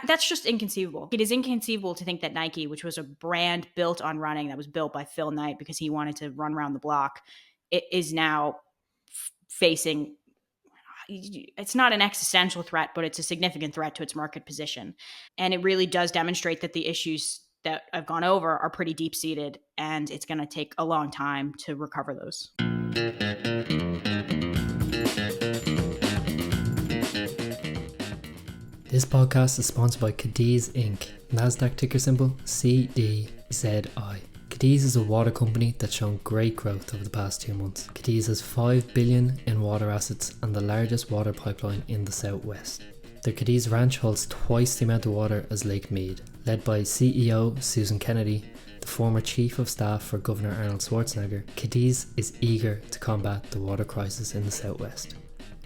That's just inconceivable. It is inconceivable to think that Nike, which was a brand built on running, that was built by Phil Knight because he wanted to run around the block, it is now facing, it's not an existential threat, but it's a significant threat to its market position. And it really does demonstrate that the issues that I've gone over are pretty deep-seated, and it's going to take a long time to recover those. This podcast is sponsored by Cadiz Inc., NASDAQ ticker symbol CDZI. Cadiz is a water company that's shown great growth over the past 2 months. Cadiz has $5 billion in water assets and the largest water pipeline in the southwest. The Cadiz ranch holds twice the amount of water as Lake Mead. Led by CEO Susan Kennedy, the former chief of staff for Governor Arnold Schwarzenegger, Cadiz is eager to combat the water crisis in the southwest.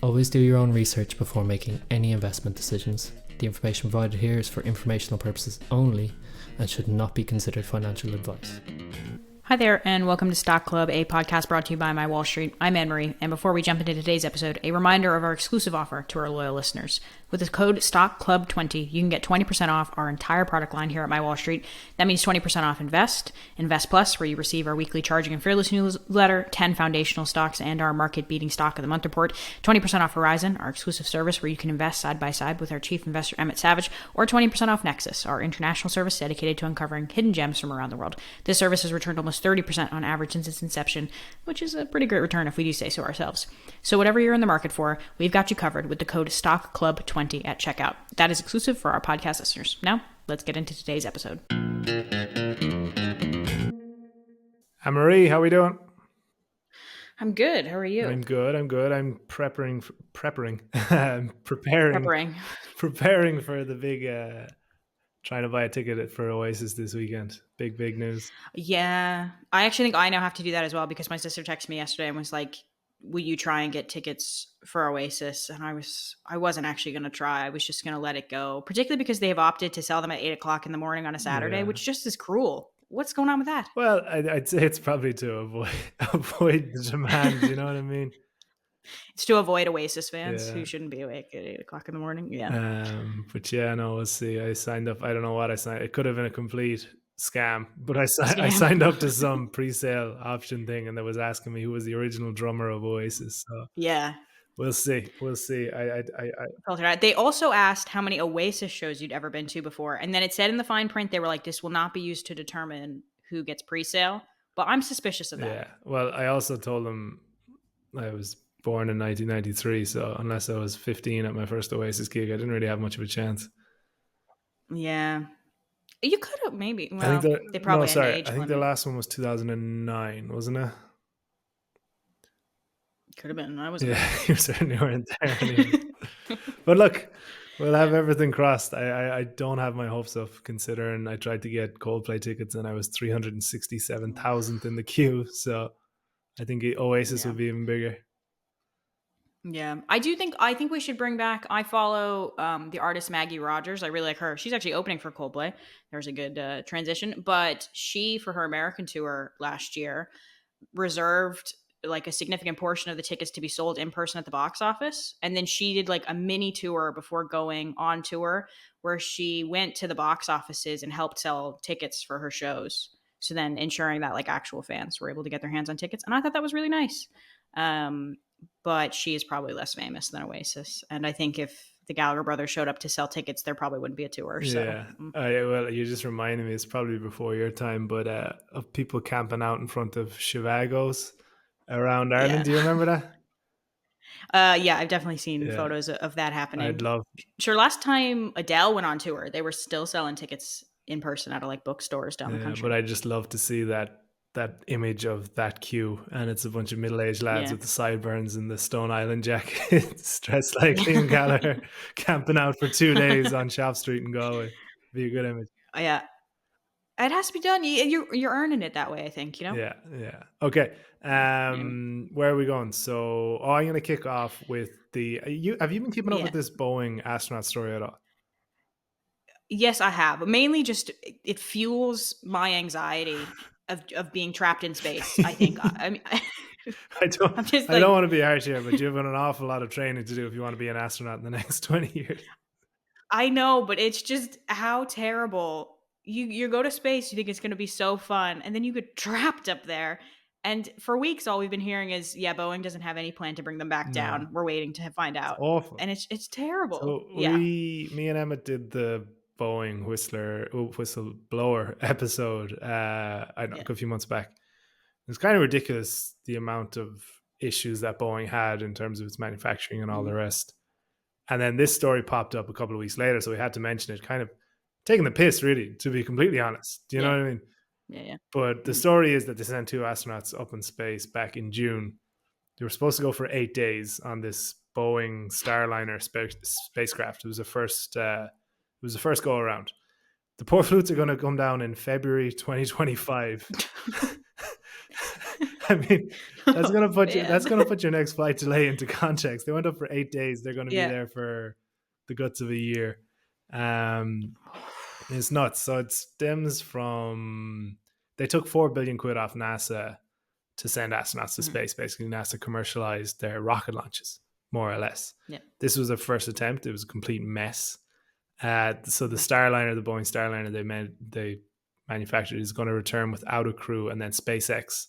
Always do your own research before making any investment decisions. The information provided here is for informational purposes only and should not be considered financial advice. Hi there, and welcome to Stock Club, a podcast brought to you by MyWallSt. I'm Anne-Marie, and before we jump into today's episode, a reminder of our exclusive offer to our loyal listeners. With the code STOCKCLUB20, you can get 20% off our entire product line here at MyWallSt. That means 20% off Invest Plus, where you receive our weekly Charging and Fearless newsletter, 10 foundational stocks, and our market-beating stock of the month report, 20% off Horizon, our exclusive service where you can invest side by side with our chief investor, Emmett Savage, or 20% off Nexus, our international service dedicated to uncovering hidden gems from around the world. This service has returned almost 30% on average since its inception, which is a pretty great return if we do say so ourselves. So whatever you're in the market for, we've got you covered with the code STOCKCLUB20 at checkout. That is exclusive for our podcast listeners. Now, let's get into today's episode. Anne-Marie, how are we doing? I'm good. How are you? I'm good. I'm preparing for the big trying to buy a ticket for Oasis this weekend. Big news. Yeah. I actually think I now have to do that as well because my sister texted me yesterday and was like, will you try and get tickets for Oasis? And I wasn't actually going to try. I was just going to let it go, particularly because they have opted to sell them at 8:00 in the morning on a Saturday, which just is cruel. What's going on with that? Well, I'd say it's probably to avoid the demand. You know what I mean? It's to avoid Oasis fans who shouldn't be awake at 8:00 in the morning. Yeah. But yeah, no, we'll see. I signed up. I don't know what I signed. It could have been a complete scam, but I signed up to some pre-sale option thing, and they was asking me who was the original drummer of Oasis. So yeah, we'll see. They also asked how many Oasis shows you'd ever been to before, and then it said in the fine print they were like, "This will not be used to determine who gets pre-sale." But I'm suspicious of that. Yeah. Well, I also told them I was born in 1993, so unless I was 15 at my first Oasis gig, I didn't really have much of a chance. Yeah. You could have maybe. Well, I think they probably had an age I think limit. the last one was 2009, wasn't it? Could have been. I wasn't. Yeah, you certainly weren't there anymore. But look, we'll have everything crossed. I don't have my hopes up, considering I tried to get Coldplay tickets and I was 367,000 in the queue. So I think Oasis would be even bigger. Yeah, I think we should bring back. I follow the artist Maggie Rogers. I really like her. She's actually opening for Coldplay. There's a good transition. But she, for her American tour last year, reserved like a significant portion of the tickets to be sold in person at the box office. And then she did like a mini tour before going on tour where she went to the box offices and helped sell tickets for her shows. So then ensuring that like actual fans were able to get their hands on tickets. And I thought that was really nice. But she is probably less famous than Oasis. And I think if the Gallagher brothers showed up to sell tickets, there probably wouldn't be a tour. So. Yeah. Well, you just reminded me, it's probably before your time, but of people camping out in front of Chivagos around Ireland. Yeah. Do you remember that? Yeah, I've definitely seen photos of that happening. I'd love. Sure, last time Adele went on tour, they were still selling tickets in person out of like bookstores down the country. But I just love to see that image of that queue, and it's a bunch of middle-aged lads with the sideburns and the Stone Island jackets dressed like Liam Gallagher camping out for 2 days on Shop Street in Galway. Be a good image. Yeah, it has to be done. You're earning it that way, I think, you know. Yeah. Okay. Where are we going? So I'm going to kick off with have you been keeping up with this Boeing astronaut story at all? Yes, I have. Mainly just it fuels my anxiety of being trapped in space. I think. I mean, I don't want to be harsh here, but you have an awful lot of training to do if you want to be an astronaut in the next 20 years. I know, but it's just how terrible. You go to space, you think it's going to be so fun, and then you get trapped up there. And for weeks, all we've been hearing is, yeah, Boeing doesn't have any plan to bring them back No, down. We're waiting to find it's out, awful. and it's terrible. So Yeah, me and Emmett did the Boeing whistleblower episode. I don't know, yeah, a few months back. It's kind of ridiculous the amount of issues that Boeing had in terms of its manufacturing and all mm, the rest. And then this story popped up a couple of weeks later, so we had to mention it. Kind of taking the piss, really, to be completely honest. Do you know yeah, what I mean? yeah. But the Mm. story is that they sent two astronauts up in space back in June. They were supposed to go for 8 days on this Boeing Starliner spacecraft. It was the first. It was the first go around. The poor flutes are going to come down in February 2025. I mean, that's Oh, gonna put you. That's man. gonna put your next flight delay into context. They went up for 8 days. They're going to be Yeah. there for the guts of a year. Um, it's nuts. So it stems from they took 4 billion quid off NASA to send astronauts to Mhm. space. Basically, NASA commercialized their rocket launches, more or less. Yeah. This was their first attempt. It was a complete mess. So the Starliner, the Boeing Starliner they manufactured is going to return without a crew, and then SpaceX,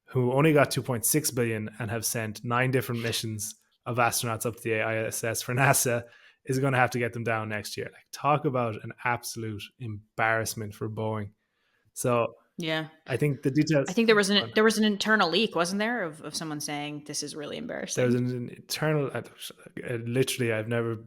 who only got 2.6 billion and have sent 9 different missions of astronauts up to the ISS for NASA, is going to have to get them down next year. Like, talk about an absolute embarrassment for Boeing. So Yeah. I think the details. I think there was an internal leak, wasn't there, of someone saying this is really There was embarrassing. an internal. Literally, I've never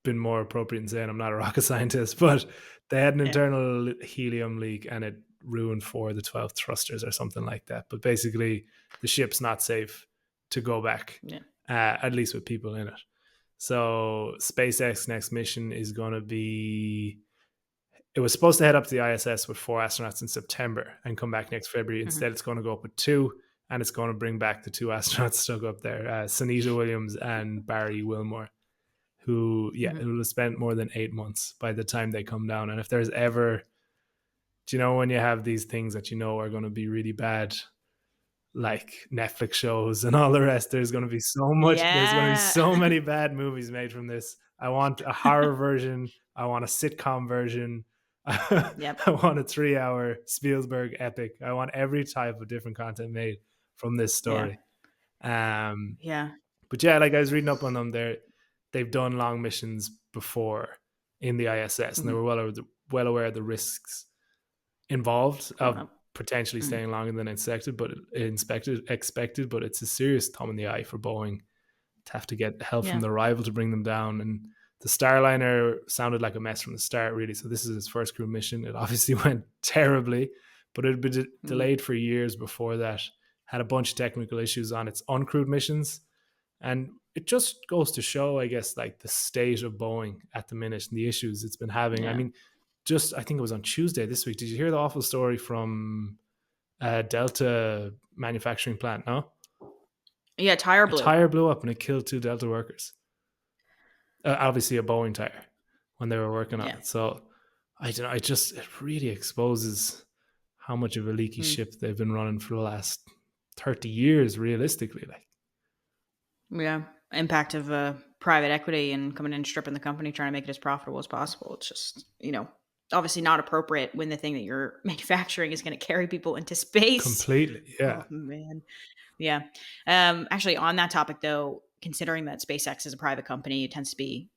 been more appropriate in saying I'm not a rocket scientist, but they had an Yeah. internal helium leak and it ruined 4 of the 12 thrusters or something like that. But basically, the ship's not safe to go back, Yeah. at least with people in it. So SpaceX next mission is going to be. It was supposed to head up to the ISS with 4 astronauts in September and come back next February. Mhm. Instead, it's going to go up with 2, and it's going to bring back the 2 astronauts stuck up there, Sunita Williams and Barry Wilmore, who, yeah, Mhm. it will have spent more than 8 months by the time they come down. And if there's ever, do you know, when you have these things that you know are going to be really bad, like Netflix shows and all the rest, there's going to be so much, there's going to be Yeah. so many bad movies made from this. I want a horror version. I want a sitcom version. I Yep. want a 3-hour Spielberg epic. I want every type of different content made from this Yeah. story. Um, Yeah. but yeah, like I was reading up on them, they've done long missions before in the ISS, and they Mhm. were well aware of the risks involved Going of up. potentially Mhm. staying longer than expected. But it's a serious thumb in the eye for Boeing to have to get help from Yeah. the rival to bring them down. And the Starliner sounded like a mess from the start, really. So this is its first crew mission. It obviously went terribly, but it had been Mhm. delayed for years before that. Had a bunch of technical issues on its uncrewed missions, and it just goes to show, I guess, like the state of Boeing at the minute and the issues it's been having. I Yeah. mean, just I think it was on Tuesday this week. Did you hear the awful story from Delta manufacturing plant? No, Yeah. Tire a blew. tire blew up and it killed 2 Delta workers. Obviously, a Boeing tire when they were working on Yeah. it. So I don't know. It really exposes how much of a leaky Mm. ship they've been running for the last 30 years, realistically. Like, Yeah. Impact of private equity and coming in and stripping the company, trying to make it as profitable as possible. It's just, obviously not appropriate when the thing that you're manufacturing is going to carry people into space. completely, yeah. Oh man. Yeah. Actually, on that topic, though, considering that SpaceX is a private company, it tends to be,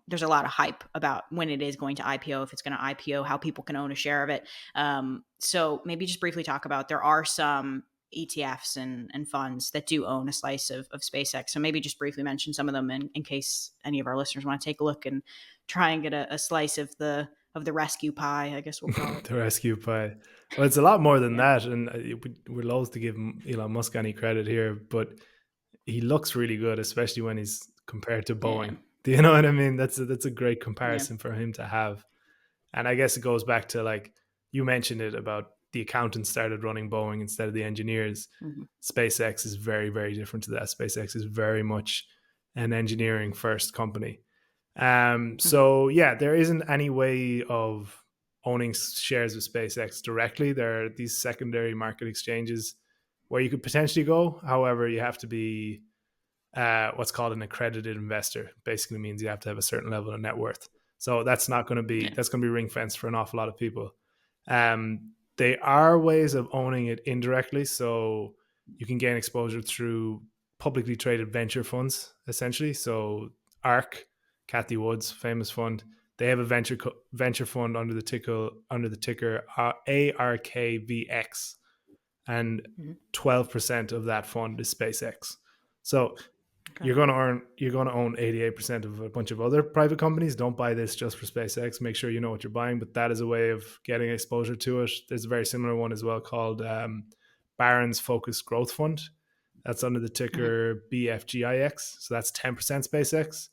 there's a lot of hype about when it is going to IPO, if it's going to IPO, how people can own a share of it. So maybe just briefly talk about there are some ETFs and funds that do own a slice of SpaceX. So maybe just briefly mention some of them in case any of our listeners want to take a look and try and get a slice of the rescue pie, I guess we'll call it. The rescue pie. Well, it's a lot more than Yeah. that, and we're loath to give Elon Musk any credit here, but he looks really good, especially when he's compared to Yeah. Boeing. Do you know what I mean? That's a great Yeah. comparison for him to have. And I guess it goes back to, like, you mentioned it about the accountants started running Boeing instead of the engineers. Mhm. SpaceX is very, very different to that. SpaceX is very much an engineering first company. So yeah, there isn't any way of owning shares of SpaceX directly. There are these secondary market exchanges where you could potentially go. However, you have to be what's called an accredited investor. Basically means you have to have a certain level of net worth. So that's not going to be that's going to be ring fenced for an awful lot of people. They are ways of owning it indirectly, so you can gain exposure through publicly traded venture funds, essentially. So ARK, Cathy Wood's famous fund, they have a venture fund under the ticker ARKVX, and 12% of that fund is SpaceX. So you're going to own 88% of a bunch of other private companies. Don't buy this just for SpaceX. Make sure you know what you're buying, but that is a way of getting exposure to it. There's a very similar one as well called Barron's Focused Growth Fund. That's under the ticker BFGIX. So that's 10% SpaceX.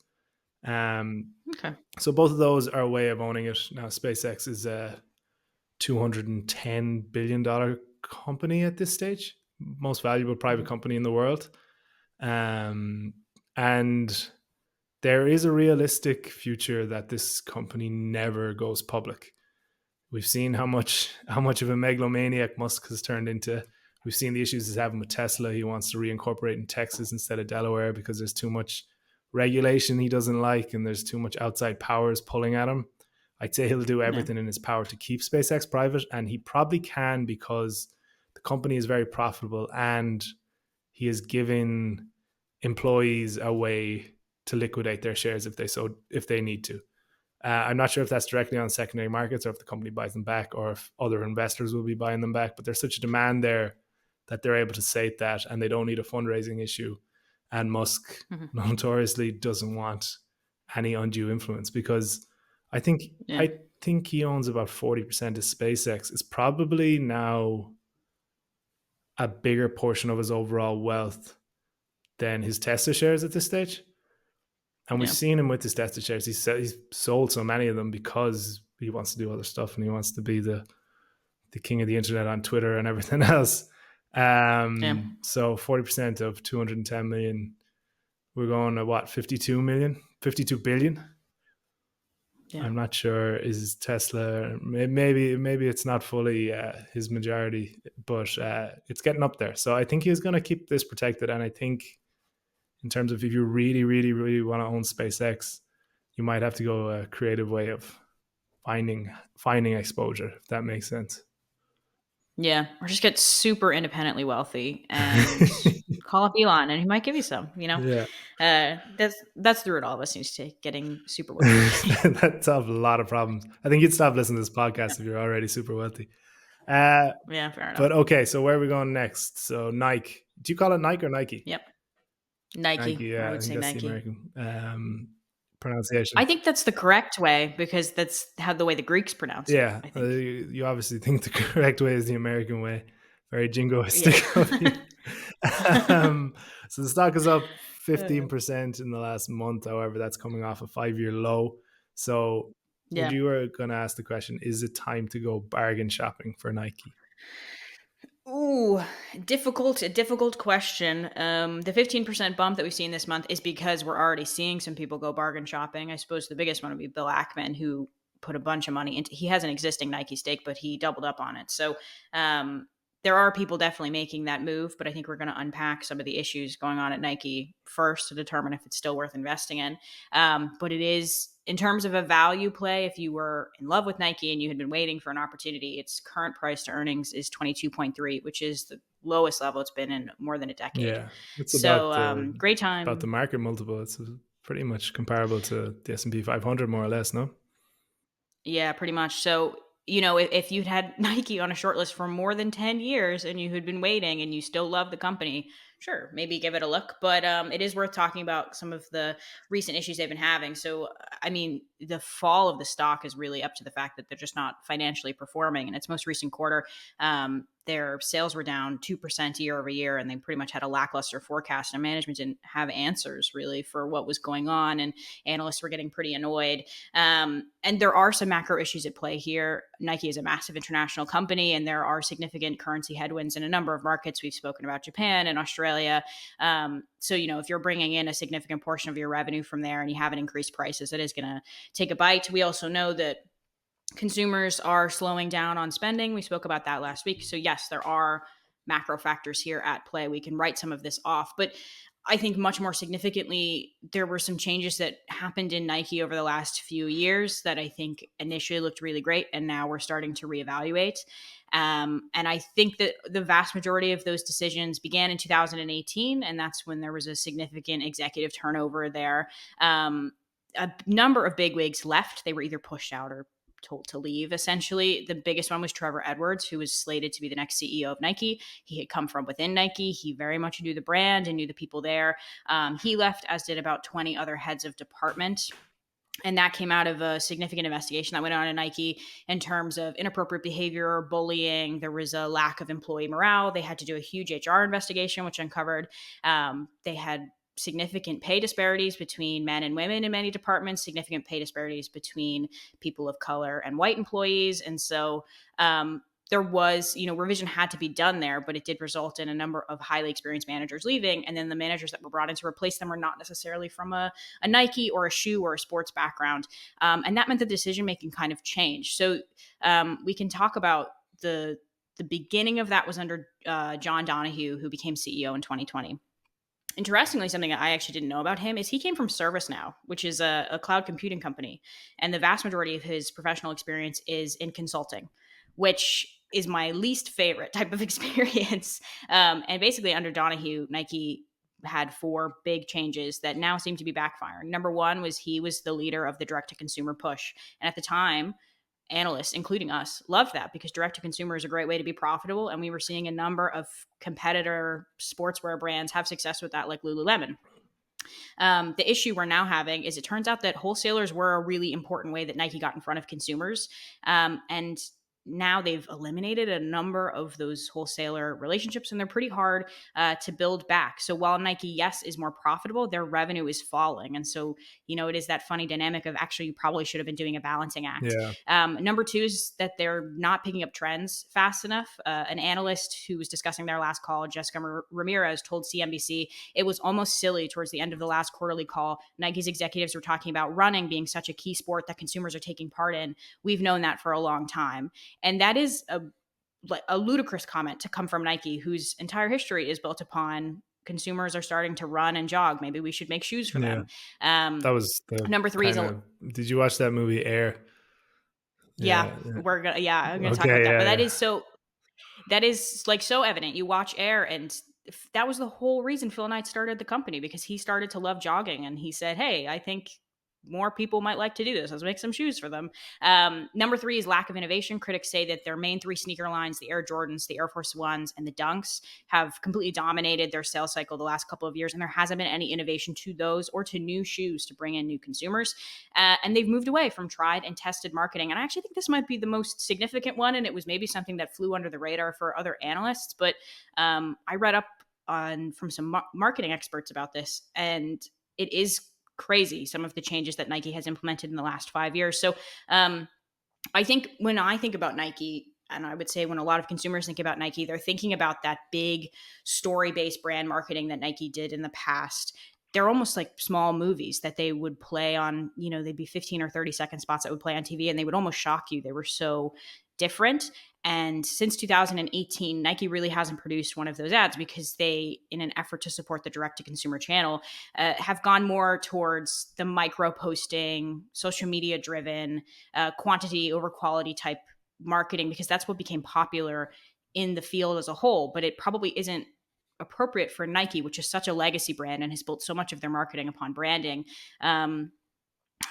So both of those are a way of owning it. Now, SpaceX is a $210 billion company at this stage, most valuable private company in the world. And there is a realistic future that this company never goes public. We've seen how much of a megalomaniac Musk has turned into. We've seen the issues he's having with Tesla. He wants to reincorporate in Texas instead of Delaware because there's too much regulation he doesn't like, and there's too much outside powers pulling at him. I'd say he'll do everything in his power to keep SpaceX private, and he probably can because the company is very profitable and he is giving employees a way to liquidate their shares if they need to. I'm not sure if that's directly on secondary markets or if the company buys them back or if other investors will be buying them back, but there's such a demand there that they're able to sate that, and they don't need a fundraising issue. And Musk notoriously doesn't want any undue influence because I think he owns about 40% of SpaceX. It's probably now a bigger portion of his overall wealth than his Tesla shares at this stage. And we've seen him with his Tesla shares. He's sold so many of them because he wants to do other stuff and he wants to be the king of the internet on Twitter and everything else. So 40% of 210 million, we're going to what, 52 billion? Yeah. I'm not sure is Tesla, maybe it's not fully his majority, but it's getting up there. So I think he's going to keep this protected. And I think in terms of if you really, really, really want to own SpaceX, you might have to go a creative way of finding exposure, if that makes sense. Yeah, or just get super independently wealthy and call up Elon, and he might give you some. Yeah. That's the route all of us need to take, getting super wealthy. That solves a lot of problems. I think you'd stop listening to this podcast if you're already super wealthy. Yeah, fair enough. But okay, so where are we going next? So Nike. Do you call it Nike or Nike? Yep. Nike. Yeah, I would say Nike. The American pronunciation. I think that's the correct way because that's how the way the Greeks pronounce it. Yeah, you obviously think the correct way is the American way. Very jingoistic of you. So the stock is up 15% in the last month. However, that's coming off a 5-year low. So you were going to ask the question, is it time to go bargain shopping for Nike? Ooh, a difficult question. The 15% bump that we've seen this month is because we're already seeing some people go bargain shopping. I suppose the biggest one would be Bill Ackman, who put a bunch of money into, he has an existing Nike stake, but he doubled up on it. So there are people definitely making that move, but I think we're going to unpack some of the issues going on at Nike first to determine if it's still worth investing in. But it is, in terms of a value play, if you were in love with Nike and you had been waiting for an opportunity, its current price to earnings is 22.3, which is the lowest level it's been in more than a decade. Yeah, it's about great time. About the market multiple, it's pretty much comparable to the S&P 500, more or less, no? Yeah, pretty much. So, if you'd had Nike on a short list for more than 10 years and you had been waiting and you still love the company, sure, maybe give it a look. But it is worth talking about some of the recent issues they've been having. So, the fall of the stock is really up to the fact that they're just not financially performing. In its most recent quarter, their sales were down 2% year over year, and they pretty much had a lackluster forecast. And management didn't have answers really for what was going on, and analysts were getting pretty annoyed. And there are some macro issues at play here. Nike is a massive international company, and there are significant currency headwinds in a number of markets. We've spoken about Japan and Australia. So, if you're bringing in a significant portion of your revenue from there and you haven't increased prices, that is going to take a bite. We also know that consumers are slowing down on spending. We spoke about that last week. So yes, there are macro factors here at play. We can write some of this off, but I think much more significantly, there were some changes that happened in Nike over the last few years that I think initially looked really great, and now we're starting to reevaluate. And I think that the vast majority of those decisions began in 2018, and that's when there was a significant executive turnover there. A number of bigwigs left. They were either pushed out or told to leave, essentially. The biggest one was Trevor Edwards, who was slated to be the next CEO of Nike. He had come from within Nike. He very much knew the brand and knew the people there. He left, as did about 20 other heads of department. And that came out of a significant investigation that went on at Nike in terms of inappropriate behavior, bullying. There was a lack of employee morale. They had to do a huge HR investigation, which uncovered they had significant pay disparities between men and women in many departments, significant pay disparities between people of color and white employees. And so there was, revision had to be done there, but it did result in a number of highly experienced managers leaving. And then the managers that were brought in to replace them were not necessarily from a Nike or a shoe or a sports background. And that meant the decision-making kind of changed. So we can talk about the beginning of that was under John Donahue, who became CEO in 2020. Interestingly, something that I actually didn't know about him is he came from ServiceNow, which is a cloud computing company. And the vast majority of his professional experience is in consulting, which is my least favorite type of experience. And basically under Donahue, Nike had 4 big changes that now seem to be backfiring. Number one was he was the leader of the direct-to-consumer push. And at the time, analysts, including us, loved that because direct-to-consumer is a great way to be profitable. And we were seeing a number of competitor sportswear brands have success with that, like Lululemon. The issue we're now having is it turns out that wholesalers were a really important way that Nike got in front of consumers. And now they've eliminated a number of those wholesaler relationships, and they're pretty hard to build back. So while Nike, yes, is more profitable, their revenue is falling. And so, it is that funny dynamic of actually you probably should have been doing a balancing act. Yeah. Number two is that they're not picking up trends fast enough. An analyst who was discussing their last call, Jessica Ramirez, told CNBC it was almost silly towards the end of the last quarterly call. Nike's executives were talking about running being such a key sport that consumers are taking part in. We've known that for a long time. And that is a ludicrous comment to come from Nike, whose entire history is built upon consumers are starting to run and jog. Maybe we should make shoes for them. That was number 3 did you watch that movie Air? I'm gonna talk about that. But that is like so evident. You watch Air, and that was the whole reason Phil Knight started the company, because he started to love jogging, and he said, "Hey, I think more people might like to do this. Let's make some shoes for them." Number 3 is lack of innovation. Critics say that their main 3 sneaker lines, the Air Jordans, the Air Force Ones, and the Dunks, have completely dominated their sales cycle the last couple of years, and there hasn't been any innovation to those or to new shoes to bring in new consumers. And they've moved away from tried and tested marketing. And I actually think this might be the most significant one, and it was maybe something that flew under the radar for other analysts. But I read up from some marketing experts about this, and it is crazy, some of the changes that Nike has implemented in the last 5 years. So I think when I think about Nike, and I would say when a lot of consumers think about Nike, they're thinking about that big story-based brand marketing that Nike did in the past. They're almost like small movies that they would play on, they'd be 15 or 30-second spots that would play on TV, and they would almost shock you. They were so different. And since 2018, Nike really hasn't produced one of those ads because they, in an effort to support the direct-to-consumer channel, have gone more towards the micro-posting, social media-driven, quantity over quality type marketing, because that's what became popular in the field as a whole. But it probably isn't appropriate for Nike, which is such a legacy brand and has built so much of their marketing upon branding.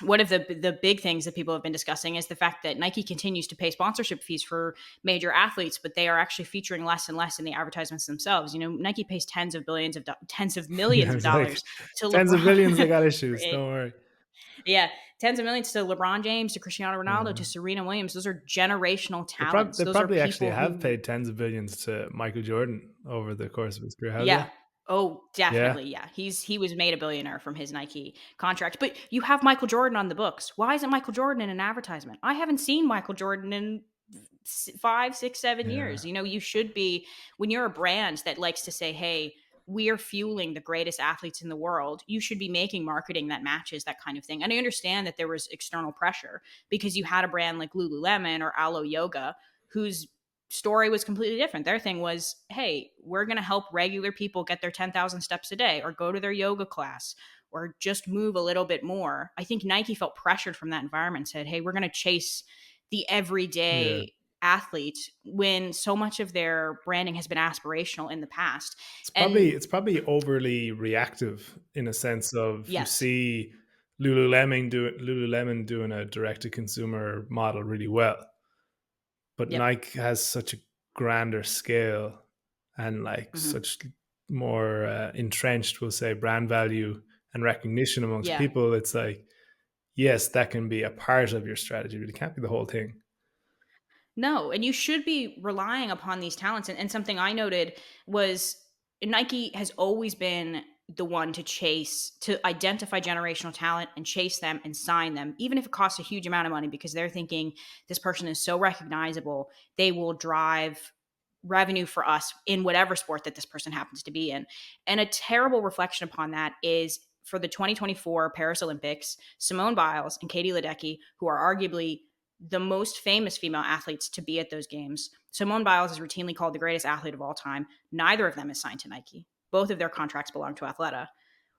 One of the big things that people have been discussing is the fact that Nike continues to pay sponsorship fees for major athletes, but they are actually featuring less and less in the advertisements themselves. Nike pays tens of millions of dollars to LeBron. Tens of billions, they got issues. Don't worry. Yeah, tens of millions to LeBron James, to Cristiano Ronaldo, to Serena Williams. Those are generational talents. They probably actually have paid tens of billions to Michael Jordan over the course of his career. Have they? Oh, definitely. Yeah. He was made a billionaire from his Nike contract. But you have Michael Jordan on the books. Why isn't Michael Jordan in an advertisement? I haven't seen Michael Jordan in 5, 6, 7 years. You should be, when you're a brand that likes to say, hey, we are fueling the greatest athletes in the world, you should be making marketing that matches that kind of thing. And I understand that there was external pressure because you had a brand like Lululemon or Alo Yoga, whose story was completely different. Their thing was, hey, we're going to help regular people get their 10,000 steps a day or go to their yoga class or just move a little bit more. I think Nike felt pressured from that environment and said, hey, we're going to chase the Yeah. everyday athlete when so much of their branding has been aspirational in the past. And It's probably overly reactive in a sense of you yes, see Lululemon doing a direct to consumer model really well, but yep. Nike has such a grander scale and like Mm-hmm. such more entrenched, we'll say, brand value and recognition amongst Yeah. people. It's like, yes, that can be a part of your strategy, but it can't be the whole thing. No, and you should be relying upon these talents. And something I noted was Nike has always been the one to identify generational talent and chase them and sign them, even if it costs a huge amount of money, because they're thinking this person is so recognizable, they will drive revenue for us in whatever sport that this person happens to be in. And a terrible reflection upon that is for the 2024 Paris Olympics, Simone Biles and Katie Ledecky, who are arguably the most famous female athletes to be at those games. Simone Biles is routinely called the greatest athlete of all time. Neither of them is signed to Nike. Both of their contracts belong to Athleta,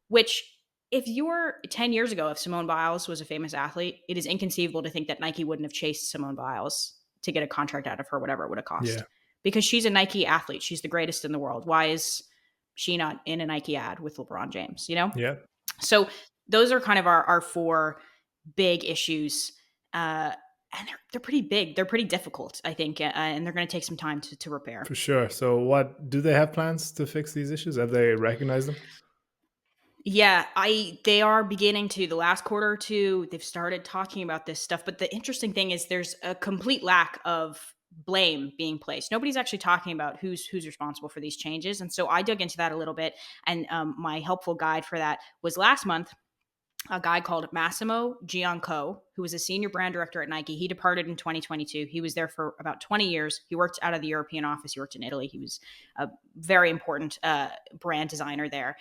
which if you're 10 years ago, if Simone Biles was a famous athlete, it is inconceivable to think that Nike wouldn't have chased Simone Biles to get a contract out of her, whatever it would have cost. Yeah, Because she's a Nike athlete. She's the greatest in the world. Why is she not in a Nike ad with LeBron James, you know? yeah, So those are kind of our four big issues. And they're pretty big. They're pretty difficult, I think, and they're going to take some time to repair. for sure. So, what do they have plans to fix these issues? Have they recognized them? Yeah, they are beginning to. The last quarter or two, they've started talking about this stuff. But the interesting thing is there's a complete lack of blame being placed. Nobody's actually talking about who's responsible for these changes. And so I dug into that a little bit. And my helpful guide for that was last month. A guy called Massimo Gianco, who was a senior brand director at Nike. He departed in 2022. He was there for about 20 years. He worked out of the European office. He worked in Italy. He was a very important brand designer there.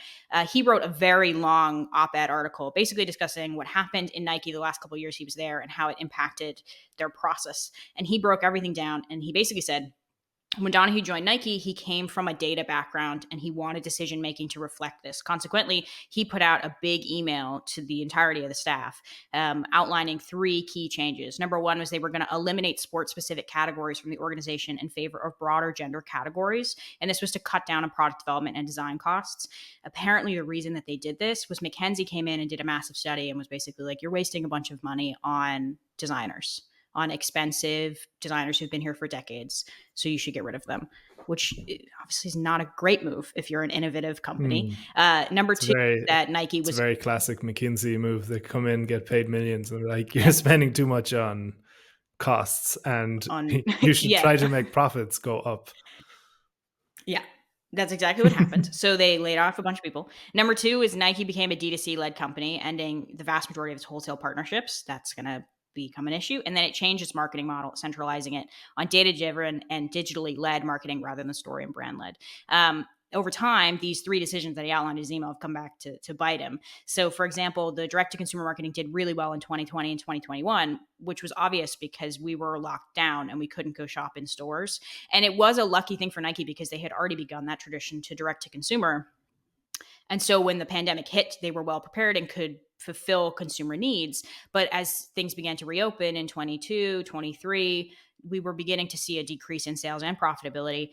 He wrote a very long op-ed article basically discussing what happened in Nike the last couple of years he was there and how it impacted their process. And he broke everything down. And he basically said, when Donahue joined Nike, he came from a data background and he wanted decision making to reflect this. Consequently, he put out a big email to the entirety of the staff outlining three key changes. Number one was they were going to eliminate sport specific categories from the organization in favor of broader gender categories. And this was to cut down on product development and design costs. Apparently, the reason that they did this was McKinsey came in and did a massive study and was basically like, you're wasting a bunch of money on designers, on expensive designers who've been here for decades. So you should get rid of them, which obviously is not a great move if you're an innovative company. Number two, that Nike was a very classic McKinsey move. They come in, get paid millions, and like, you're spending too much on costs and you should try to make profits go up. Yeah. That's exactly what happened. So they laid off a bunch of people. Number two is Nike became a D2C led company, ending the vast majority of its wholesale partnerships. That's going to become an issue. And then it changed its marketing model, centralizing it on data-driven and digitally led marketing rather than story and brand led. Over time, these three decisions that he outlined in his email have come back to bite him. So, for example, the direct-to-consumer marketing did really well in 2020 and 2021, which was obvious because we were locked down and we couldn't go shop in stores. And it was a lucky thing for Nike because they had already begun that tradition to direct-to-consumer. And so when the pandemic hit, they were well prepared and could fulfill consumer needs. But as things began to reopen in 22, 23, we were beginning to see a decrease in sales and profitability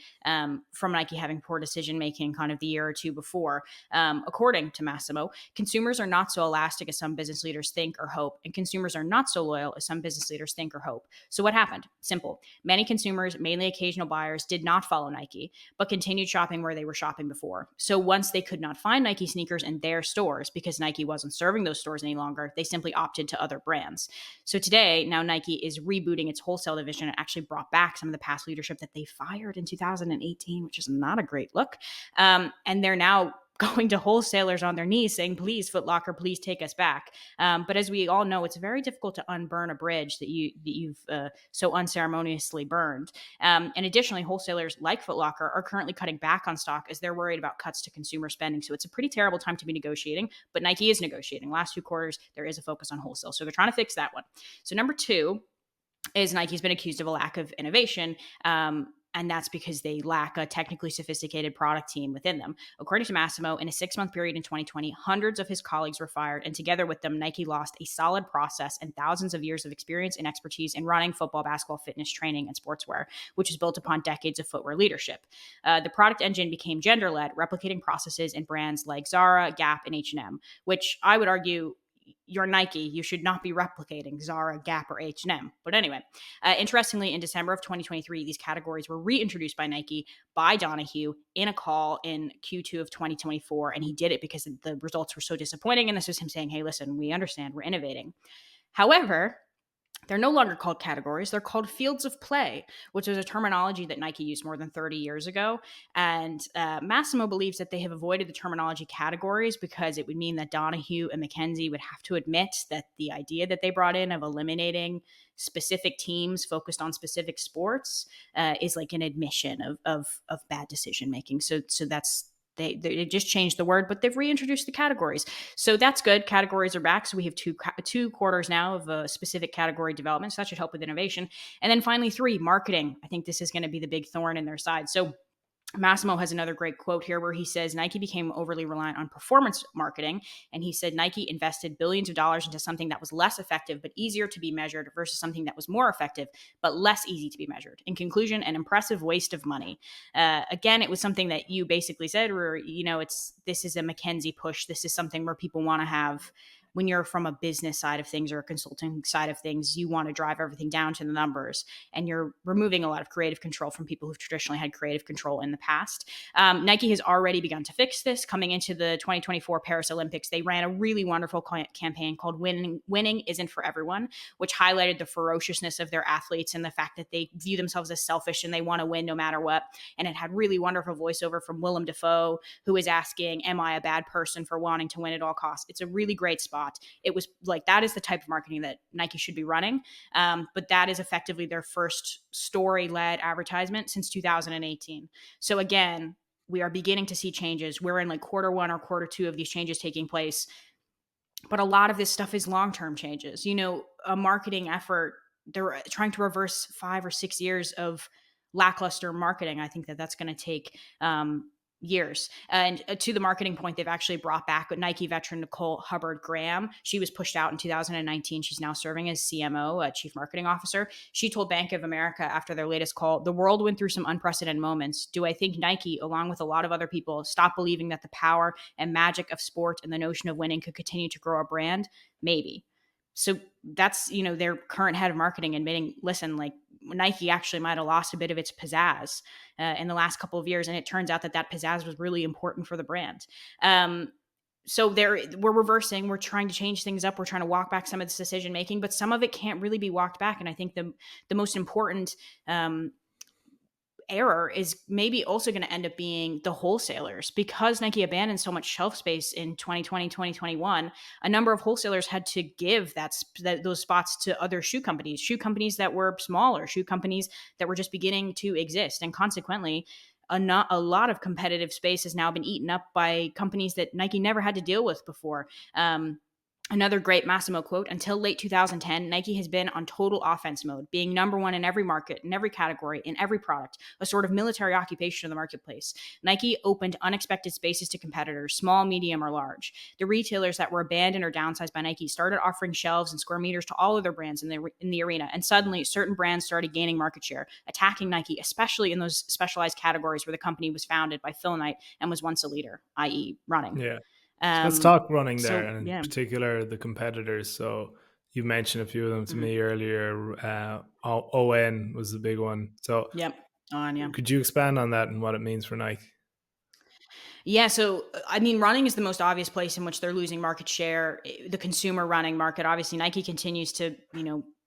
from Nike having poor decision making kind of the year or two before. According to Massimo, consumers are not so elastic as some business leaders think or hope, and consumers are not so loyal as some business leaders think or hope. So what happened? Simple. Many consumers, mainly occasional buyers, did not follow Nike, but continued shopping where they were shopping before. So once they could not find Nike sneakers in their stores because Nike wasn't serving those stores any longer, they simply opted to other brands. So today, now Nike is rebooting its wholesale division and actually brought back some of the past leadership that they fired in 2018, which is not a great look. And they're now going to wholesalers on their knees saying, please, Foot Locker, please take us back. But as we all know, it's very difficult to unburn a bridge that you've so unceremoniously burned. And additionally, wholesalers like Foot Locker are currently cutting back on stock as they're worried about cuts to consumer spending. So it's a pretty terrible time to be negotiating, but Nike is negotiating. Last 2 quarters, there is a focus on wholesale. So they're trying to fix that one. So number 2 is Nike's been accused of a lack of innovation. And that's because they lack a technically sophisticated product team within them. According to Massimo, in a 6-month period in 2020, hundreds of his colleagues were fired, and together with them, Nike lost a solid process and thousands of years of experience and expertise in running, football, basketball, fitness, training, and sportswear, which is built upon decades of footwear leadership. The product engine became gender-led, replicating processes in brands like Zara, Gap, and H&M, which I would argue you're Nike, you should not be replicating Zara, Gap, or H&M. But anyway, interestingly, in December of 2023, these categories were reintroduced by Nike by Donahue in a call in Q2 of 2024. And he did it because the results were so disappointing. And this was him saying, hey, listen, we understand, we're innovating. However, they're no longer called categories. They're called fields of play, which is a terminology that Nike used more than 30 years ago. And Massimo believes that they have avoided the terminology categories because it would mean that Donahue and McKenzie would have to admit that the idea that they brought in of eliminating specific teams focused on specific sports is like an admission of bad decision making. So that's They just changed the word, but they've reintroduced the categories. So that's good. Categories are back. So we have two quarters now of a specific category development. So that should help with innovation. And then finally, 3, marketing. I think this is going to be the big thorn in their side. So Massimo has another great quote here where he says Nike became overly reliant on performance marketing. And he said Nike invested billions of dollars into something that was less effective but easier to be measured versus something that was more effective but less easy to be measured. In conclusion, an impressive waste of money. Again, it was something that you basically said where, this is a McKinsey push. This is something where people want to have, when you're from a business side of things or a consulting side of things, you want to drive everything down to the numbers, and you're removing a lot of creative control from people who've traditionally had creative control in the past. Nike has already begun to fix this. Coming into the 2024 Paris Olympics, they ran a really wonderful campaign called Winning Isn't for Everyone, which highlighted the ferociousness of their athletes and the fact that they view themselves as selfish and they want to win no matter what. And it had really wonderful voiceover from Willem Dafoe, who is asking, am I a bad person for wanting to win at all costs? It's a really great spot. It was like, that is the type of marketing that Nike should be running. But that is effectively their first story-led advertisement since 2018. So again, we are beginning to see changes. We're in like quarter 1 or quarter 2 of these changes taking place. But a lot of this stuff is long-term changes. A marketing effort, they're trying to reverse 5 or 6 years of lackluster marketing. I think that that's going to take years. And to the marketing point, they've actually brought back Nike veteran Nicole Hubbard Graham. She was pushed out in 2019. She's now serving as CMO, Chief Marketing Officer. She told Bank of America after their latest call, the world went through some unprecedented moments. Do I think Nike, along with a lot of other people, stopped believing that the power and magic of sport and the notion of winning could continue to grow a brand? Maybe. So that's, their current head of marketing admitting, listen, like Nike actually might have lost a bit of its pizzazz in the last couple of years. And it turns out that pizzazz was really important for the brand. So we're reversing, we're trying to change things up. We're trying to walk back some of this decision making, but some of it can't really be walked back. And I think the most important error is maybe also going to end up being the wholesalers, because Nike abandoned so much shelf space in 2020, 2021. A number of wholesalers had to give those spots to other shoe companies that were smaller, shoe companies that were just beginning to exist. And consequently, a lot of competitive space has now been eaten up by companies that Nike never had to deal with before. Another great Massimo quote, until late 2010, Nike has been on total offense mode, being number one in every market, in every category, in every product, a sort of military occupation of the marketplace. Nike opened unexpected spaces to competitors, small, medium, or large. The retailers that were abandoned or downsized by Nike started offering shelves and square meters to all of their brands in the arena. And suddenly, certain brands started gaining market share, attacking Nike, especially in those specialized categories where the company was founded by Phil Knight and was once a leader, i.e. running. Yeah. So let's talk running there, and in particular the competitors. So you mentioned a few of them to me earlier. ON was the big one. So could you expand on that and what it means for Nike? Yeah, so I mean, running is the most obvious place in which they're losing market share. The consumer running market, obviously, Nike continues to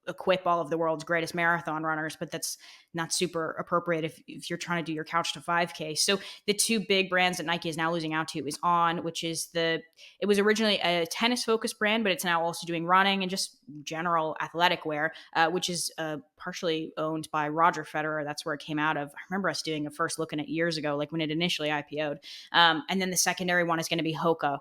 equip all of the world's greatest marathon runners, but that's not super appropriate if you're trying to do your couch to 5K. So the two big brands that Nike is now losing out to is On, which is it was originally a tennis focused brand, but it's now also doing running and just general athletic wear, which is partially owned by Roger Federer. That's where it came out of. I remember us doing a first look at it years ago, like when it initially IPO'd. And then the secondary one is going to be Hoka.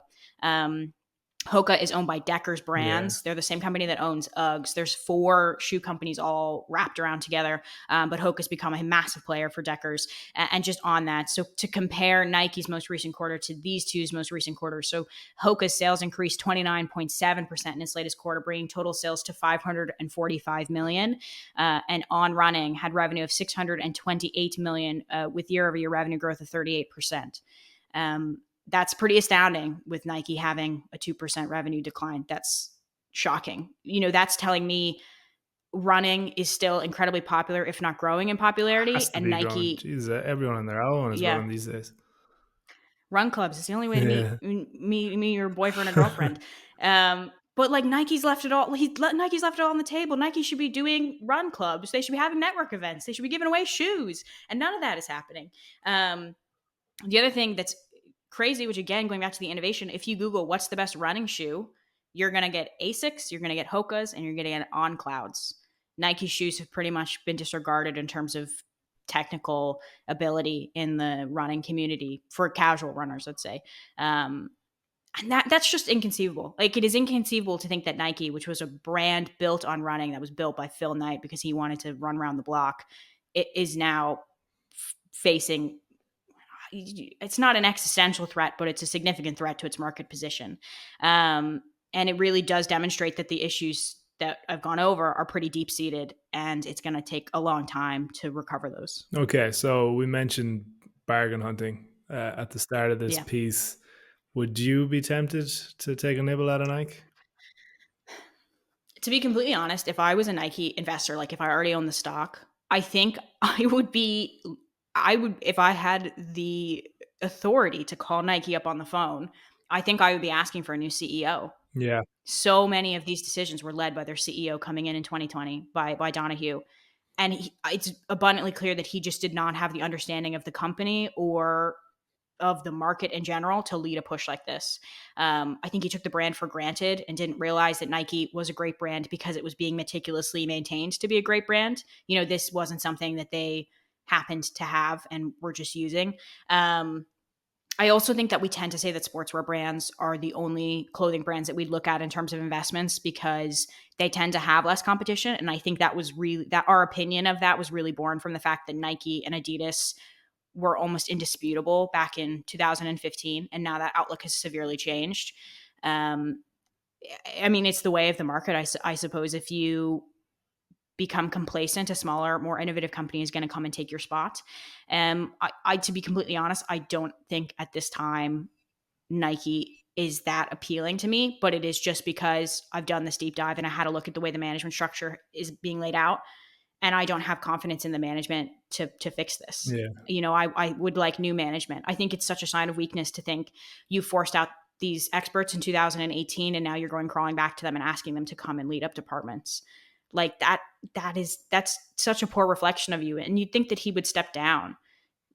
Hoka is owned by Deckers Yeah. Brands. They're the same company that owns Uggs. There's 4 shoe companies all wrapped around together, but Hoka's become a massive player for Deckers. And just on that, so to compare Nike's most recent quarter to these two's most recent quarters, so Hoka's sales increased 29.7% in its latest quarter, bringing total sales to $545 million. And On Running had revenue of $628 million, with year-over-year revenue growth of 38%. That's pretty astounding with Nike having a 2% revenue decline. That's shocking. That's telling me running is still incredibly popular, if not growing in popularity. Has to And be growing. Nike, Jeez, everyone on their own is yeah, running these days. run clubs. It's the only way to Yeah. meet your boyfriend or girlfriend. But like Nike's left it all. Nike's left it all on the table. Nike should be doing run clubs. They should be having network events. They should be giving away shoes, and none of that is happening. The other thing that's crazy, which again, going back to the innovation, if you Google what's the best running shoe, you're going to get Asics, you're going to get Hoka's, and you're going to get On Clouds. Nike shoes have pretty much been disregarded in terms of technical ability in the running community for casual runners, let's say. And that's just inconceivable. Like, it is inconceivable to think that Nike, which was a brand built on running, that was built by Phil Knight because he wanted to run around the block, it is now facing, it's not an existential threat, but it's a significant threat to its market position. And it really does demonstrate that the issues that I've gone over are pretty deep seated, and it's going to take a long time to recover those. Okay, so we mentioned bargain hunting at the start of this Yeah. piece. Would you be tempted to take a nibble at a Nike? To be completely honest, if I was a Nike investor, like if I already own the stock, I think I would, if I had the authority to call Nike up on the phone, I think I would be asking for a new CEO. Yeah. So many of these decisions were led by their CEO coming in 2020 by Donahue. And it's abundantly clear that he just did not have the understanding of the company or of the market in general to lead a push like this. I think he took the brand for granted and didn't realize that Nike was a great brand because it was being meticulously maintained to be a great brand. This wasn't something that they happened to have and were just using. I also think that we tend to say that sportswear brands are the only clothing brands that we look at in terms of investments because they tend to have less competition. And I think that our opinion of that was really born from the fact that Nike and Adidas were almost indisputable back in 2015. And now that outlook has severely changed. It's the way of the market. I suppose if you become complacent, a smaller, more innovative company is going to come and take your spot. To be completely honest, I don't think at this time Nike is that appealing to me, but it is just because I've done this deep dive and I had a look at the way the management structure is being laid out, and I don't have confidence in the management to fix this. Yeah. I would like new management. I think it's such a sign of weakness to think you forced out these experts in 2018 and now you're going crawling back to them and asking them to come and lead up departments. Like that's such a poor reflection of you. And you'd think that he would step down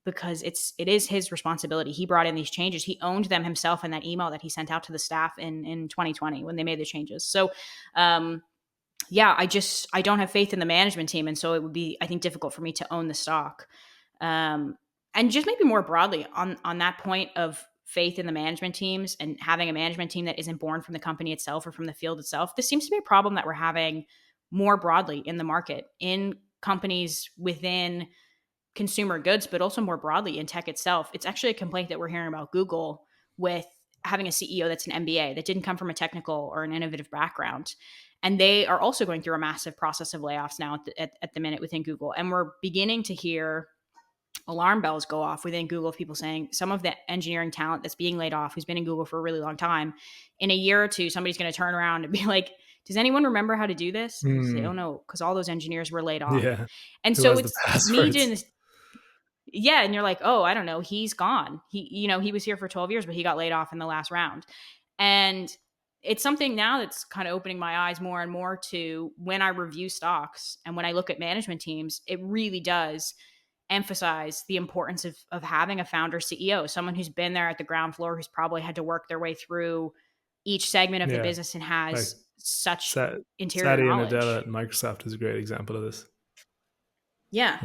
because it is his responsibility. He brought in these changes. He owned them himself in that email that he sent out to the staff in 2020 when they made the changes. So, I don't have faith in the management team. And so it would be, I think, difficult for me to own the stock. And just maybe more broadly on that point of faith in the management teams and having a management team that isn't born from the company itself or from the field itself, this seems to be a problem that we're having more broadly in the market, in companies within consumer goods, but also more broadly in tech itself. It's actually a complaint that we're hearing about Google with having a CEO that's an MBA that didn't come from a technical or an innovative background. And they are also going through a massive process of layoffs now at the minute within Google. And we're beginning to hear alarm bells go off within Google of people saying some of the engineering talent that's being laid off, who's been in Google for a really long time, in a year or two, somebody's going to turn around and be like, does anyone remember how to do this? Say, oh no, because all those engineers were laid off. Yeah. And so it's me doing this. Yeah. And you're like, oh, I don't know. He's gone. He was here for 12 years, but he got laid off in the last round. And it's something now that's kind of opening my eyes more and more to when I review stocks and when I look at management teams, it really does emphasize the importance of having a founder CEO, someone who's been there at the ground floor, who's probably had to work their way through each segment of the business and has such interior Satya knowledge. Nadella at Microsoft is a great example of this. Yeah.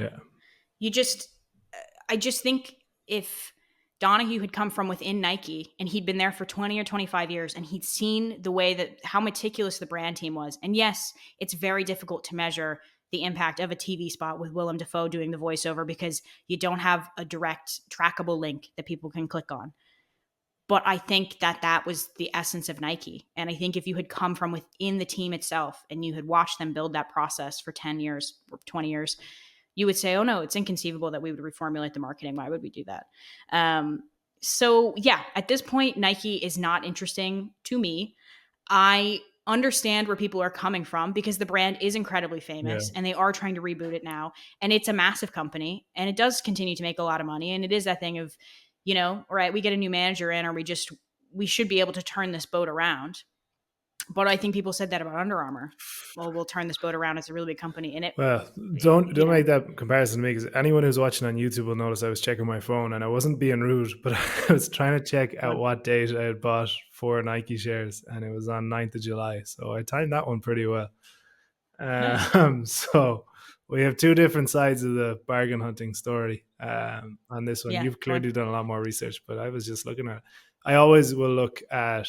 I just think if Donahue had come from within Nike, and he'd been there for 20 or 25 years, and he'd seen the way that how meticulous the brand team was. And yes, it's very difficult to measure the impact of a TV spot with Willem Dafoe doing the voiceover because you don't have a direct trackable link that people can click on. But I think that was the essence of Nike. And I think if you had come from within the team itself and you had watched them build that process for 10 years or 20 years, you would say, oh no, it's inconceivable that we would reformulate the marketing. Why would we do that? So yeah, at this point, Nike is not interesting to me. I understand where people are coming from because the brand is incredibly famous and they are trying to reboot it now. And it's a massive company and it does continue to make a lot of money. And it is that thing of, all right, we get a new manager in, or we should be able to turn this boat around. But I think people said that about Under Armour. Well, we'll turn this boat around. It's a really big company. And don't make that comparison to me, because anyone who's watching on YouTube will notice I was checking my phone and I wasn't being rude, but I was trying to check at what date I had bought 4 Nike shares, and it was on 9th of July. So I timed that one pretty well. So we have 2 different sides of the bargain hunting story on this one. You've clearly done a lot more research, but I was just looking at it. I always will look at,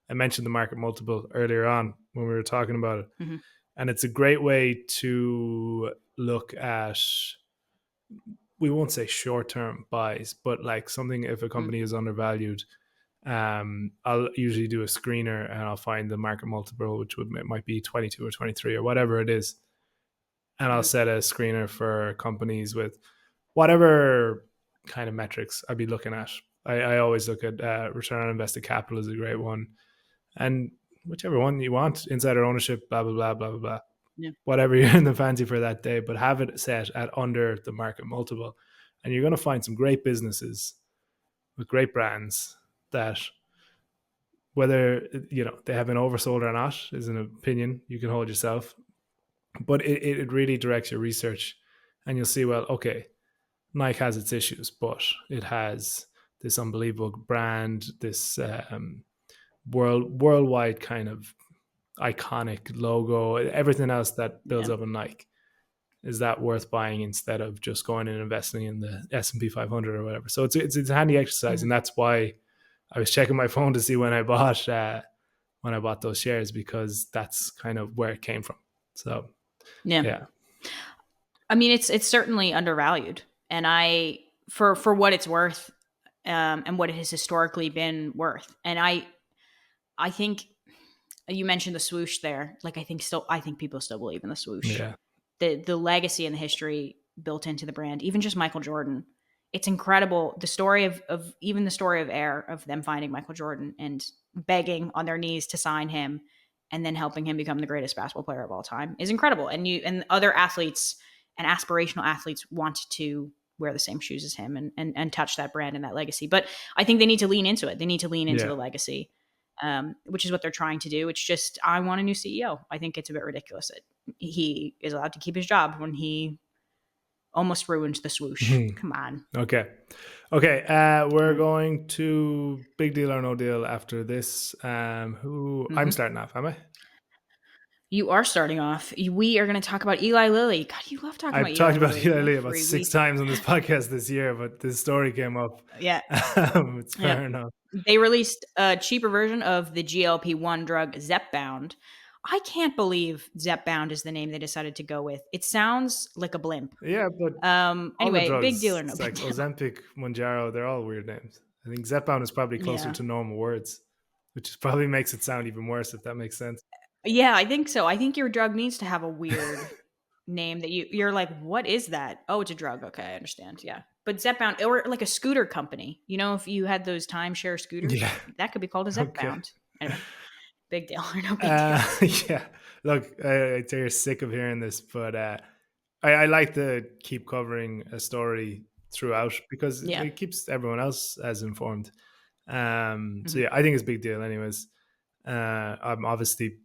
I mentioned the market multiple earlier on when we were talking about it. Mm-hmm. And it's a great way to look at, we won't say short-term buys, but like something, if a company is undervalued, I'll usually do a screener and I'll find the market multiple, which might be 22 or 23 or whatever it is. And I'll set a screener for companies with whatever kind of metrics I'd be looking at. I always look at return on invested capital is a great one. And whichever one you want, insider ownership, blah, blah, blah, blah, blah, blah. Yeah. Whatever you're in the fancy for that day, but have it set at under the market multiple. And you're going to find some great businesses with great brands that, whether they have been oversold or not is an opinion you can hold yourself. But it really directs your research, and you'll see, well, okay, Nike has its issues, but it has this unbelievable brand, this worldwide kind of iconic logo, everything else that builds up in Nike. Is that worth buying instead of just going and investing in the S&P 500 or whatever? So it's a handy exercise, and that's why I was checking my phone to see when I bought those shares, because that's kind of where it came from. So yeah. I mean, it's certainly undervalued, and for what it's worth, and what it has historically been worth, and I think you mentioned the swoosh there. Like, I think people still believe in the swoosh. Yeah. The legacy and the history built into the brand, even just Michael Jordan. It's incredible. The story of even the story of Air, of them finding Michael Jordan and begging on their knees to sign him and then helping him become the greatest basketball player of all time is incredible. And other athletes and aspirational athletes want to wear the same shoes as him and touch that brand and that legacy. But I think they need to lean into it. They need to lean into the legacy, which is what they're trying to do. It's just, I want a new CEO. I think it's a bit ridiculous that he is allowed to keep his job when he almost ruined the swoosh. Come on. Okay. We're going to Big Deal or No Deal after this. I'm starting off, am I? You are starting off. We are going to talk about Eli Lilly. God, you love talking about Eli Lilly. I've talked about Eli Lilly about 6 times on this podcast this year, but this story came up. Yeah. It's fair enough. They released a cheaper version of the GLP-1 drug Zepbound. I can't believe Zepbound is the name they decided to go with. It sounds like a blimp. Yeah, but anyway, drugs, big deal or no? Like Ozempic, Mounjaro, they're all weird names. I think Zepbound is probably closer to normal words, which probably makes it sound even worse, if that makes sense. Yeah, I think so. I think your drug needs to have a weird name that you're like, what is that? Oh, it's a drug. Okay, I understand. Yeah. But Zepbound, or like a scooter company. If you had those timeshare scooters, that could be called a Zepbound. Okay. Anyway, big deal or no big deal? Yeah. Look, I tell you're sick of hearing this, but I like to keep covering a story throughout because it keeps everyone else as informed. So yeah, I think it's a big deal anyways. I'm obviously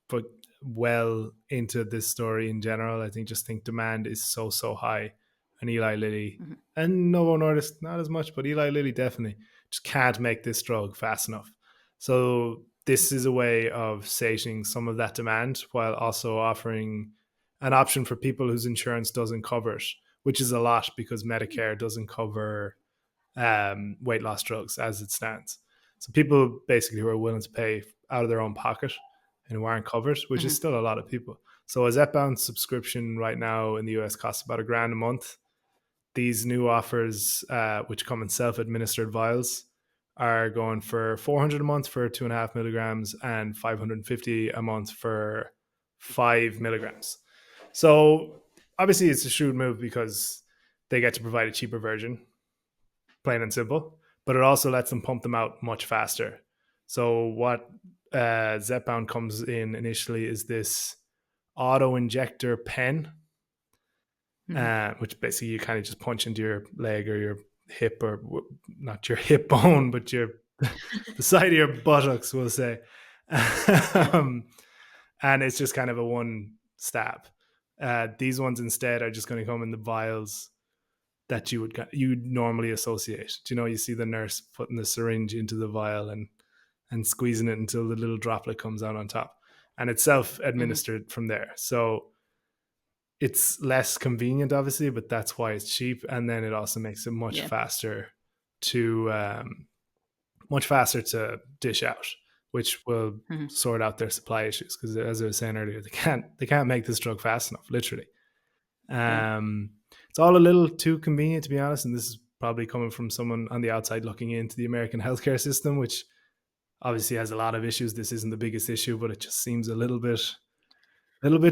put well into this story in general. I think demand is so high, and Eli Lilly and Novo Nordisk not as much, but Eli Lilly definitely just can't make this drug fast enough. So this is a way of satiating some of that demand while also offering an option for people whose insurance doesn't cover it, which is a lot because Medicare doesn't cover weight loss drugs as it stands. So people basically who are willing to pay out of their own pocket and who aren't covered, which is still a lot of people. So a Zepbound subscription right now in the US costs about $1,000 a month. These new offers, which come in self-administered vials, are going for $400 a month for 2.5 milligrams and $550 a month for 5 milligrams. So obviously it's a shrewd move because they get to provide a cheaper version, plain and simple, but it also lets them pump them out much faster. So what Zepbound comes in initially is this auto injector pen, which basically you kind of just punch into your leg or your hip, or not your hip bone, but your the side of your buttocks, we'll say. And it's just kind of a one stab. These ones instead are just going to come in the vials that you'd normally associate. Do you know, you see the nurse putting the syringe into the vial and squeezing it until the little droplet comes out on top, and it's self-administered from there. So it's less convenient, obviously, but that's why it's cheap. And then it also makes it much faster to dish out, which will sort out their supply issues. Because as I was saying earlier, they can't make this drug fast enough, literally. It's all a little too convenient, to be honest. And this is probably coming from someone on the outside looking into the American healthcare system, which obviously has a lot of issues. This isn't the biggest issue, but it just seems a little bit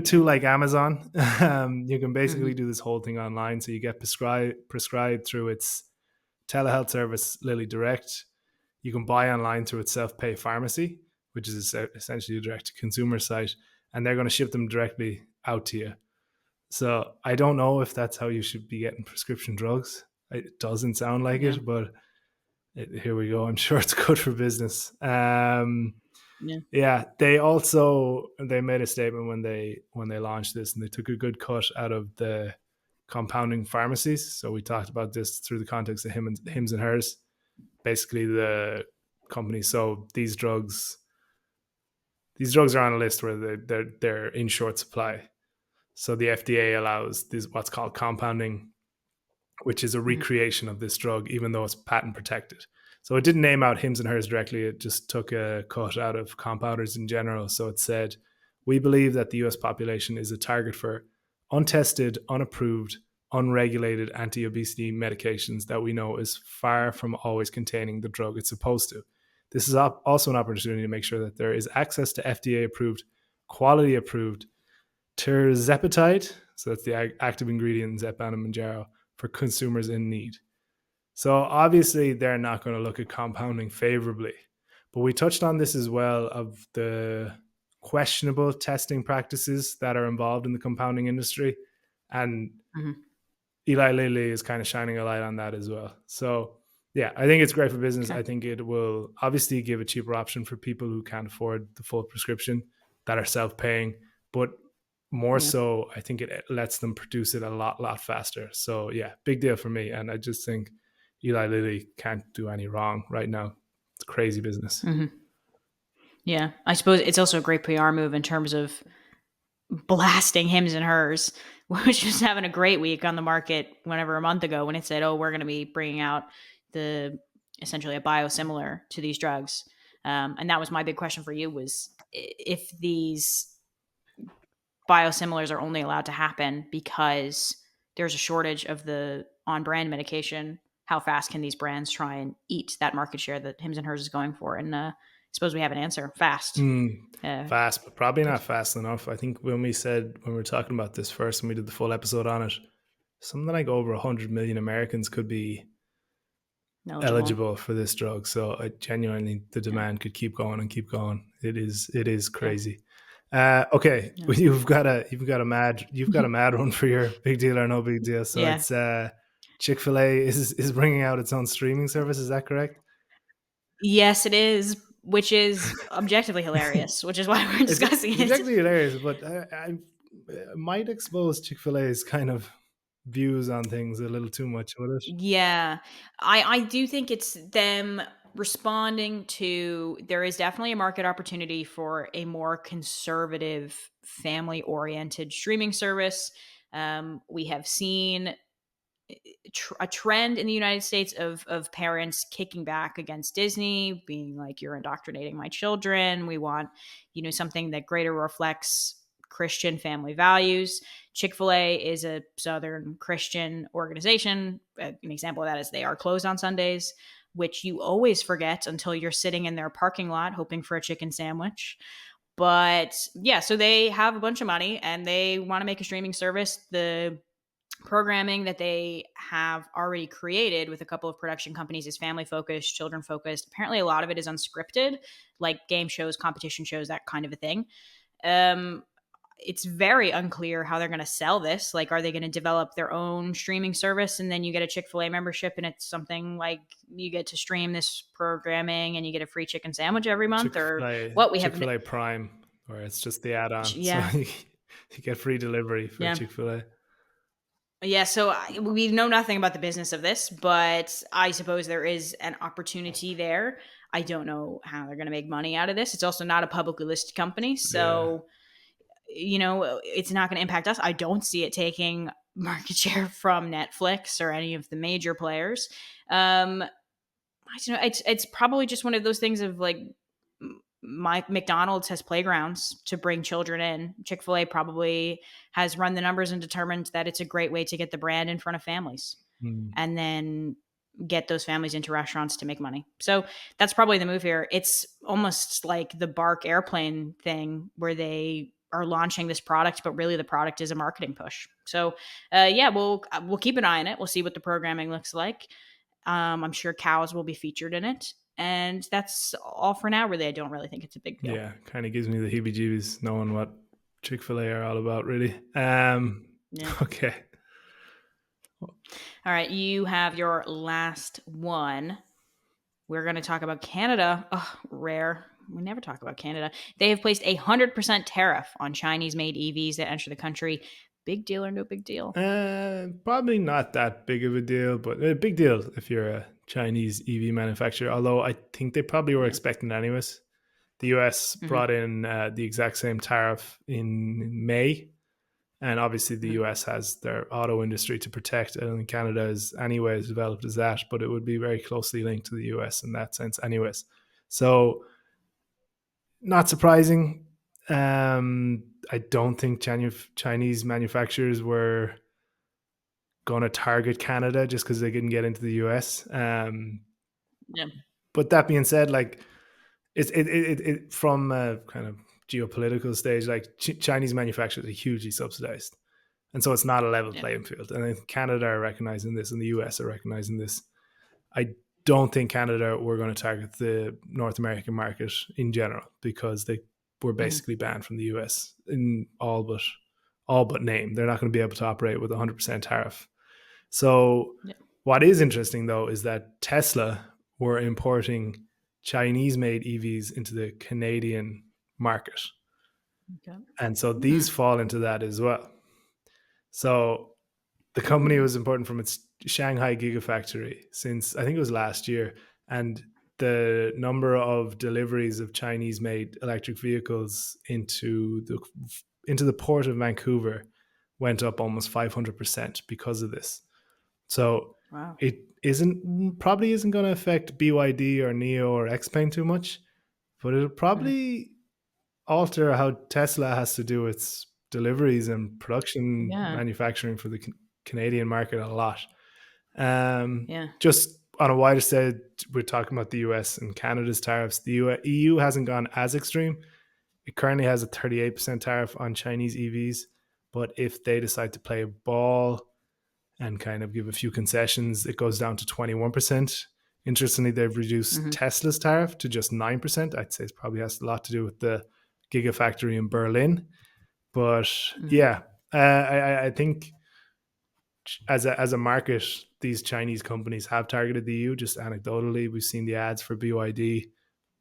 too like Amazon. You can basically do this whole thing online. So you get prescribed through its telehealth service, Lilly Direct. You can buy online through its self-pay pharmacy, which is essentially a direct-to-consumer site, and they're going to ship them directly out to you. So I don't know if that's how you should be getting prescription drugs. It doesn't sound like it, but here we go. I'm sure it's good for business. They made a statement when they launched this, and they took a good cut out of the compounding pharmacies. So we talked about this through the context of Hims and Hers, basically the company. So these drugs are on a list where they're in short supply. So the FDA allows this what's called compounding, which is a recreation of this drug, even though it's patent protected. So it didn't name out Hims and Hers directly. It just took a cut out of compounders in general. So it said, we believe that the US population is a target for untested, unapproved, unregulated anti-obesity medications that we know is far from always containing the drug it's supposed to. This is also an opportunity to make sure that there is access to FDA-approved, quality-approved tirzepatide, so that's the active ingredient in Zepbound and Mounjaro, for consumers in need. So obviously they're not going to look at compounding favorably. But we touched on this as well, of the questionable testing practices that are involved in the compounding industry. And Eli Lilly is kind of shining a light on that as well. So yeah, I think it's great for business. Okay. I think it will obviously give a cheaper option for people who can't afford the full prescription, that are self-paying, but more so, I think it lets them produce it a lot faster. So yeah, big deal for me. And I just think Eli Lilly can't do any wrong right now. It's crazy business. Yeah, I suppose it's also a great PR move in terms of blasting Hims and Hers, which was having a great week on the market a month ago when it said, oh, we're going to be bringing out essentially a biosimilar to these drugs. And that was my big question for you, was if these biosimilars are only allowed to happen because there's a shortage of the on-brand medication, how fast can these brands try and eat that market share that Hims and Hers is going for? And I suppose we have an answer. Fast, but probably not fast enough. I think when we were talking about this first and we did the full episode on it, something like over 100 million Americans could be eligible for this drug. So genuinely, the demand could keep going and keep going. It is crazy. Okay, well, you've got a mad one for your big deal or no big deal. So it's Chick-fil-A is bringing out its own streaming service. Is that correct? Yes, it is, which is objectively hilarious, which is why we're discussing it. Objectively hilarious, but I might expose Chick-fil-A's kind of views on things a little too much with it. Yeah, I do think it's them responding to, there is definitely a market opportunity for a more conservative, family-oriented streaming service. We have seen a trend in the United States of parents kicking back against Disney, being like, you're indoctrinating my children. We want, something that greater reflects Christian family values. Chick-fil-A is a Southern Christian organization. An example of that is they are closed on Sundays, which you always forget until you're sitting in their parking lot hoping for a chicken sandwich. But yeah, so they have a bunch of money and they want to make a streaming service. The programming that they have already created with a couple of production companies is family focused, children focused. Apparently, a lot of it is unscripted, like game shows, competition shows, that kind of a thing. It's very unclear how they're going to sell this. Like, are they going to develop their own streaming service and then you get a Chick-fil-A membership and it's something like you get to stream this programming and you get a free chicken sandwich every month, or what? We have Chick-fil-A Prime, where it's just the add-on. Yeah. So you get free delivery for Chick-fil-A. Yeah, so we know nothing about the business of this, but I suppose there is an opportunity there. I don't know how they're going to make money out of this. It's also not a publicly listed company, so it's not going to impact us. I don't see it taking market share from Netflix or any of the major players. I don't know. It's probably just one of those things of like, McDonald's has playgrounds to bring children in. Chick-fil-A probably has run the numbers and determined that it's a great way to get the brand in front of families and then get those families into restaurants to make money. So that's probably the move here. It's almost like the Bark airplane thing where they are launching this product, but really the product is a marketing push. So we'll keep an eye on it. We'll see what the programming looks like. I'm sure cows will be featured in it. And that's all for now, really. I don't really think it's a big deal. Yeah, kind of gives me the heebie-jeebies knowing what Chick-fil-A are all about, really. Okay. All right, you have your last one. We're going to talk about Canada. Oh, rare. We never talk about Canada. They have placed 100% tariff on Chinese-made EVs that enter the country. Big deal or no big deal? Probably not that big of a deal, but a big deal if you're a Chinese EV manufacturer, although I think they probably were expecting it anyways. The US brought in the exact same tariff in May, and obviously the US has their auto industry to protect, and Canada is anyway as developed as that, but it would be very closely linked to the US in that sense anyways. So not surprising. I don't think Chinese manufacturers were going to target Canada just because they couldn't get into the US. But that being said, like it from a kind of geopolitical stage, like Chinese manufacturers are hugely subsidized, and so it's not a level playing field. And I think Canada are recognizing this, and the US are recognizing this. I don't think Canada were going to target the North American market in general because they were basically banned from the US in all but name. They're not going to be able to operate with 100% tariff. So what is interesting though is that Tesla were importing Chinese-made EVs into the Canadian market. Okay. And so these fall into that as well. So the company was important from its Shanghai Gigafactory since I think it was last year, and the number of deliveries of Chinese-made electric vehicles into the port of Vancouver went up almost 500% because of this. So it probably isn't going to affect BYD or NIO or XPeng too much, but it'll probably alter how Tesla has to do its deliveries and production manufacturing for the Canadian market a lot. Just on a wider stage, we're talking about the US and Canada's tariffs. The EU hasn't gone as extreme. It currently has a 38% tariff on Chinese EVs, but if they decide to play ball and kind of give a few concessions, it goes down to 21%. Interestingly, they've reduced Tesla's tariff to just 9%. I'd say it probably has a lot to do with the Gigafactory in Berlin. But I think as a market, these Chinese companies have targeted the EU. Just anecdotally, we've seen the ads for BYD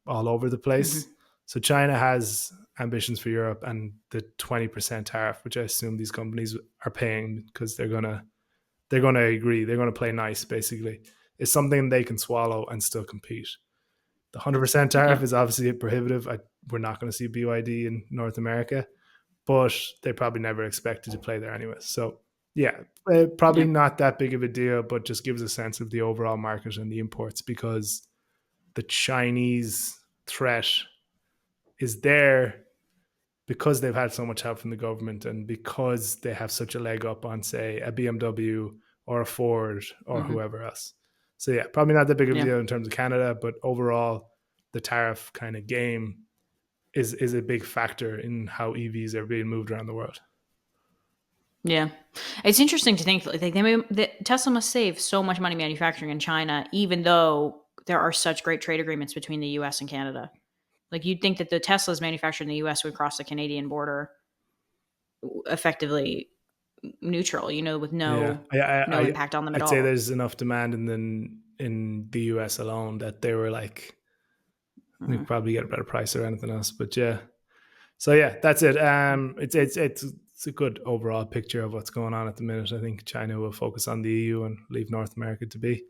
all over the place. So China has ambitions for Europe, and the 20% tariff, which I assume these companies are paying because they're gonna agree, they're gonna play nice, basically, is something they can swallow and still compete. The 100% tariff is obviously prohibitive. We're not going to see BYD in North America, but they probably never expected to play there anyway. So Yeah, probably not that big of a deal, but just gives a sense of the overall market and the imports, because the Chinese threat is there because they've had so much help from the government and because they have such a leg up on, say, a BMW or a Ford or whoever else. So yeah, probably not that big of a deal in terms of Canada, but overall, the tariff kind of game is a big factor in how EVs are being moved around the world. Yeah, it's interesting to think that Tesla must save so much money manufacturing in China, even though there are such great trade agreements between the U.S. and Canada. Like, you'd think that the Teslas manufactured in the U.S. would cross the Canadian border effectively neutral, with no impact on them at I'd all. say there's enough demand in the US alone that they were like, they could probably get a better price or anything else. But yeah, so yeah, that's it. It's a good overall picture of what's going on at the minute. I think China will focus on the EU and leave North America to be.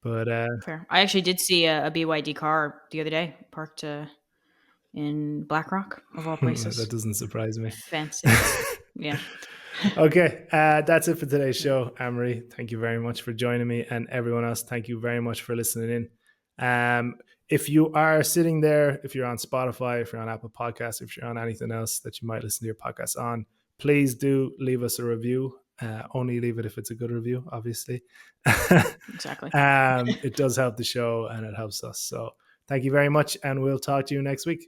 But Fair. I actually did see a BYD car the other day parked in Blackrock, of all places. that doesn't surprise me. Fancy. Yeah. Okay, that's it for today's show. Anne-Marie, thank you very much for joining me, and everyone else, thank you very much for listening in. If you are sitting there, if you're on Spotify, if you're on Apple Podcasts, if you're on anything else that you might listen to your podcast on, please do leave us a review. Only leave it if it's a good review, obviously. Exactly. It does help the show and it helps us. So thank you very much, and we'll talk to you next week.